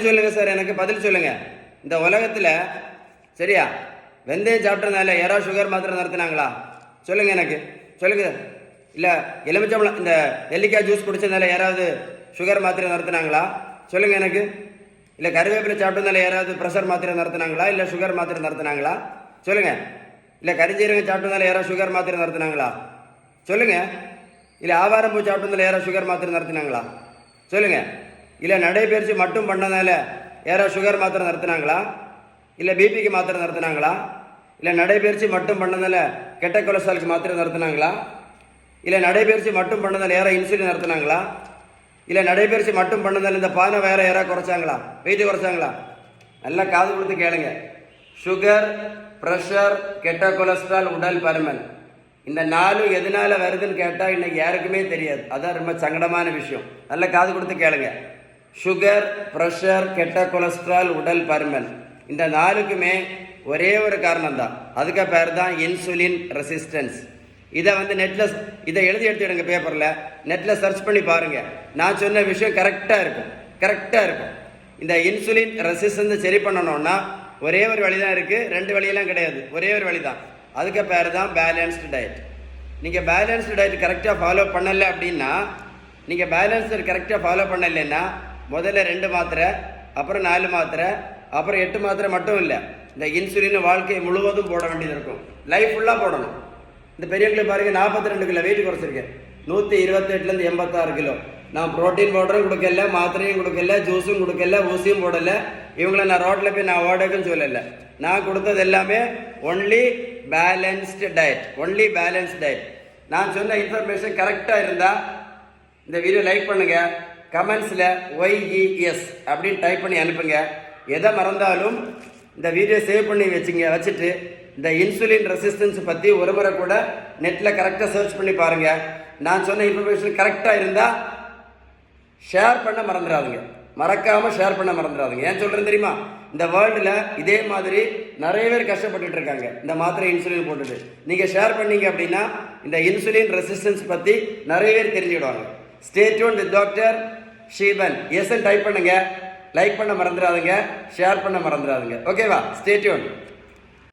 சொல்லுங்க சார், எனக்கு பதில் சொல்லுங்க. இந்த உலகத்தில் சரியா வெந்தயம் சாப்பிட்டதுனால யாராவது சுகர் மாத்திரை நிறுத்தினாங்களா? சொல்லுங்க எனக்கு, சொல்லுங்க. இல்லை எலுமிச்சம்பழம் இந்த நெல்லிக்காய் ஜூஸ் குடிச்சதுனால யாராவது சுகர் மாத்திரை நிறுத்தினாங்களா? சொல்லுங்க எனக்கு. இல்லை கருவேப்பிலை சாப்பிட்டதுனால யாராவது ப்ரெஷர் மாத்திரை நிறுத்தினாங்களா? இல்லை சுகர் மாத்திரை நிறுத்தினாங்களா? சொல்லுங்க. இல்லை கரிஞ்சீரகம் சாப்பிட்டதுனால யாராவது சுகர் மாத்திரை நிறுத்தினாங்களா? சொல்லுங்க. இல்லை ஆவாரம்பூ சாப்பிட்டதுனால யாராவது சுகர் மாத்திரை நிறுத்தினாங்களா? சொல்லுங்க. இல்லை நடைபயிற்சி மட்டும் பண்ணதுனால யாராவது சுகர் மாத்திரை நிறுத்தினாங்களா? இல்லை பிபிக்கு மாத்திரை நிறுத்தினாங்களா? இல்லை நடைபயிற்சி மட்டும் பண்ணதால கெட்ட கொலஸ்ட்ராலுக்கு மாத்திரை நிறுத்தினாங்களா? இல்லை நடைபயிற்சி மட்டும் பண்ணதால் யாராவது இன்சுலின் நிறுத்தினாங்களா? இல்லை நடைபயிற்சி மட்டும் பண்ணதால் இந்த பானை வேற யாராவது குறைச்சாங்களா? வெயிட்டு குறைச்சாங்களா? நல்லா காது கொடுத்து கேளுங்க. சுகர், ப்ரெஷர், கெட்ட கொலஸ்ட்ரால், உடல் பருமன், இந்த 4 எதனால வருதுன்னு கேட்டால் இன்னைக்கு யாருக்குமே தெரியாது. அதான் ரொம்ப சங்கடமான விஷயம். நல்லா காது கொடுத்து கேளுங்க. சுகர், ப்ரெஷர், கெட்ட கொலஸ்ட்ரால், உடல் பருமன், இந்த 4க்குமே ஒரே ஒரு காரணம் தான். அதுக்கு பேர் தான் இன்சுலின் ரெசிஸ்டன்ஸ். இதை நெட்டில் இதை எழுதி எடுத்துடுங்க, பேப்பரில் நெட்டில் சர்ச் பண்ணி பாருங்கள். நான் சொன்ன விஷயம் கரெக்டாக இருக்கும். இந்த இன்சுலின் ரெசிஸ்டன்ஸ் சரி பண்ணணும்னா ஒரே ஒரு வழி தான் இருக்குது, 2 வழியெல்லாம் கிடையாது, ஒரே ஒரு வழி தான். அதுக்கு பேர் தான் பேலன்ஸ்டு டயட். நீங்கள் பேலன்ஸ்டு டயட் கரெக்டாக ஃபாலோ பண்ணலை அப்படின்னா, நீங்கள் பேலன்ஸ்டு கரெக்டாக ஃபாலோ பண்ணலைன்னா முதல்ல 2 மாத்திரை, அப்புறம் 4 மாத்திரை, அப்புறம் 8 மாத்திரை மட்டும் இல்லை, இந்த இன்சுலின் வாழ்க்கை முழுவதும் போட வேண்டியது இருக்கும். லைஃப் ஃபுல்லாக போடணும். இந்த பெரியவங்களை பாருங்கள், 42 கிலோ வெயிட் குறைச்சிருக்கேன், 128லேருந்து 86 கிலோ. நான் ப்ரோட்டீன் பவுடரும் கொடுக்கல, மாத்திரையும் கொடுக்கல, ஜூஸும் கொடுக்கல, ஊசியும் போடலை. இவங்களை நான் ரோட்டில் போய் நான் ஓடக்குன்னு சொல்லலை. நான் கொடுத்தது எல்லாமே ஒன்லி பேலன்ஸ்டு டயட். நான் சொன்ன இன்ஃபர்மேஷன் கரெக்டாக இருந்தால் இந்த வீடியோ லைக் பண்ணுங்க, கமெண்ட்ஸில் YES அப்படின்னு டைப் பண்ணி அனுப்புங்க. எதை மறந்தாலும் இந்த வீடியோ சேவ் பண்ணி வச்சுட்டு இந்த இன்சுலின் ரெசிஸ்டன்ஸ் பற்றி ஒரு முறை கூட நெட்டில் கரெக்டாக சர்ச் பண்ணி பாருங்கள். நான் சொன்ன இன்ஃபர்மேஷன் கரெக்டாக இருந்தால் ஷேர் பண்ண மறந்துடாதுங்க, மறக்காமல் ஷேர் பண்ண மறந்துடாதுங்க. ஏன் சொல்கிறேன் தெரியுமா? இந்த வேர்ல்டில் இதே மாதிரி நிறைய பேர் கஷ்டப்பட்டுட்டு இருக்காங்க இந்த மாத்திரை இன்சுலின் போட்டுட்டு. நீங்கள் ஷேர் பண்ணீங்க அப்படின்னா இந்த இன்சுலின் ரெசிஸ்டன்ஸ் பற்றி நிறைய பேர் தெரிஞ்சுக்கிடுவாங்க. Stay tuned with doctor Sheeban. Yes type பண்ணுங்க, லைக் பண்ண மறந்துடாதுங்க, ஷேர் பண்ண மறந்துடாதுங்க. ஓகேவா? Stay tune.